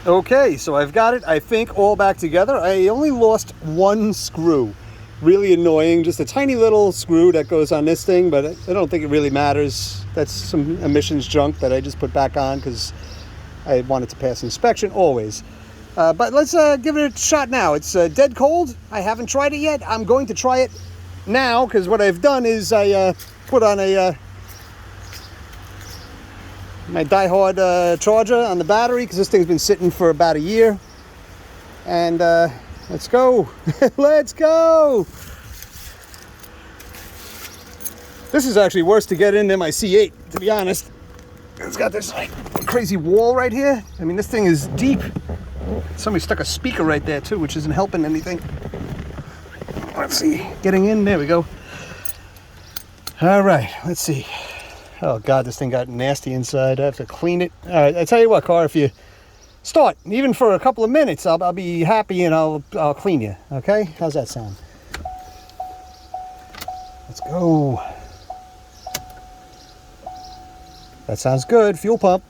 Okay, so I've got it, I think, all back together. I only lost one screw. Really annoying, just a tiny little screw that goes on this thing, but I don't think it really matters. That's some emissions junk that I just put back on because I wanted to pass inspection always. But let's give it a shot now. It's dead cold. I haven't tried it yet. I'm going to try it now because what I've done is I put on my die-hard charger on the battery because this thing's been sitting for about a year. And let's go. Let's go. This is actually worse to get in than my C8, to be honest. It's got this like crazy wall right here. I mean, this thing is deep. Somebody stuck a speaker right there too, which isn't helping anything. Let's see, getting in, there we go. All right, let's see. Oh God, this thing got nasty inside. I have to clean it. All right, I tell you what, car, if you start, even for a couple of minutes, I'll be happy and I'll clean you, okay? How's that sound? Let's go. That sounds good. Fuel pump.